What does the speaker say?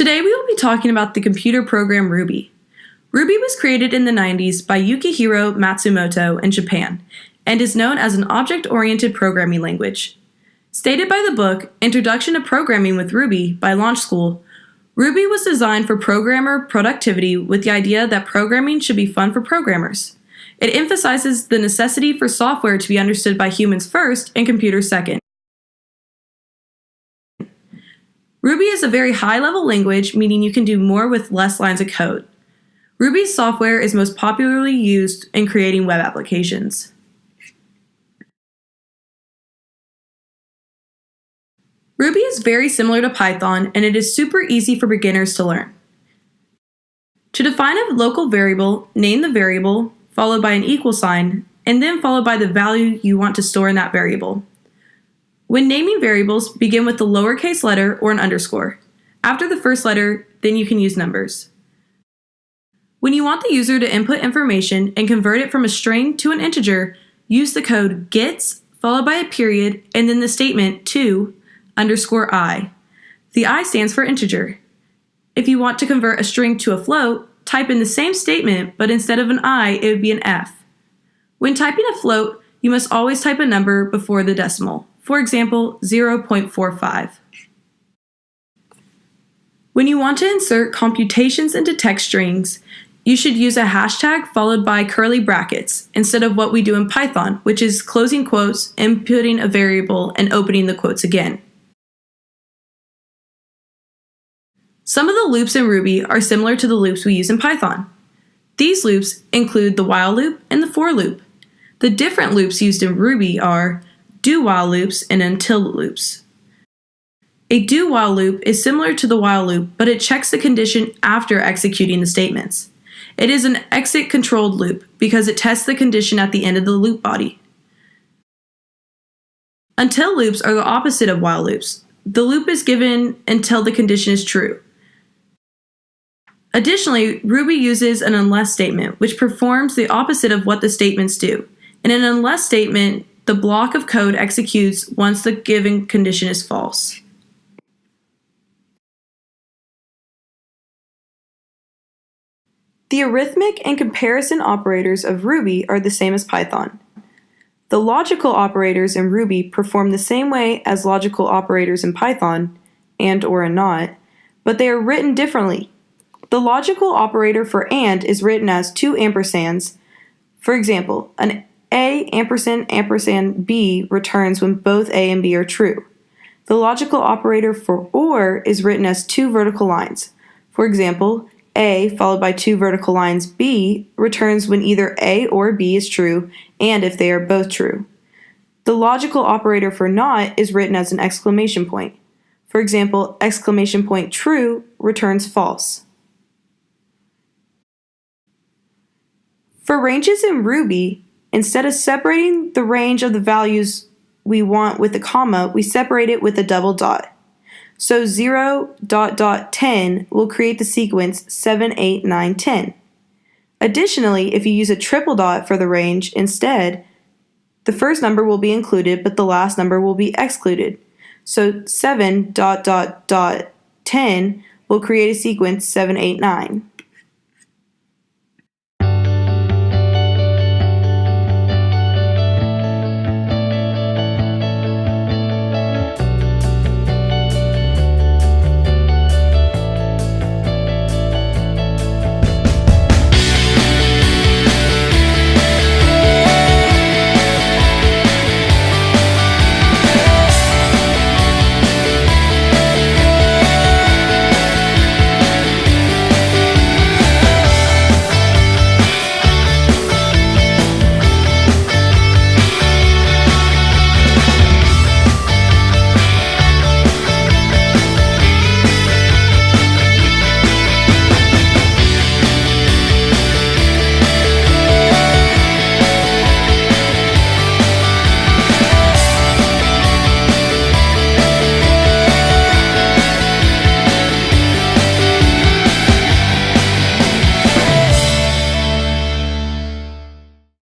Today we will be talking about the computer program Ruby. Ruby was created in the 90s by Yukihiro Matsumoto in Japan and is known as an object-oriented programming language. Stated by the book Introduction to Programming with Ruby by Launch School, Ruby was designed for programmer productivity with the idea that programming should be fun for programmers. It emphasizes the necessity for software to be understood by humans first and computers second. Ruby is a very high-level language, meaning you can do more with less lines of code. Ruby's software is most popularly used in creating web applications. Ruby is very similar to Python, and it is super easy for beginners to learn. To define a local variable, name the variable, followed by an equal sign, and then followed by the value you want to store in that variable. When naming variables, begin with the lowercase letter or an underscore. After the first letter, then you can use numbers. When you want the user to input information and convert it from a string to an integer, use the code gets followed by a period and then the statement to_i. The I stands for integer. If you want to convert a string to a float, type in the same statement, but instead of an I, it would be an F. When typing a float, you must always type a number before the decimal. For example, 0.45. When you want to insert computations into text strings, you should use a hashtag followed by curly brackets instead of what we do in Python, which is closing quotes, inputting a variable, and opening the quotes again. Some of the loops in Ruby are similar to the loops we use in Python. These loops include the while loop and the for loop. The different loops used in Ruby are do-while loops and until loops. A do-while loop is similar to the while loop, but it checks the condition after executing the statements. It is an exit-controlled loop because it tests the condition at the end of the loop body. Until loops are the opposite of while loops. The loop is given until the condition is true. Additionally, Ruby uses an unless statement, which performs the opposite of what the statements do. In an unless statement, the block of code executes once the given condition is false. The arithmetic and comparison operators of Ruby are the same as Python. The logical operators in Ruby perform the same way as logical operators in Python, and or a not, but they are written differently. The logical operator for AND is written as two ampersands. For example, an A ampersand B returns when both A and B are true. The logical operator for OR is written as two vertical lines. For example, A followed by two vertical lines B returns when either A or B is true and if they are both true. The logical operator for NOT is written as an exclamation point. For example, exclamation point true returns false. For ranges in Ruby, instead of separating the range of the values we want with a comma, we separate it with a double dot. So 0.10 will create the sequence 7, 8, 9, 10. Additionally, if you use a triple dot for the range instead, the first number will be included, but the last number will be excluded. So 7.10 will create a sequence 7, 8, 9.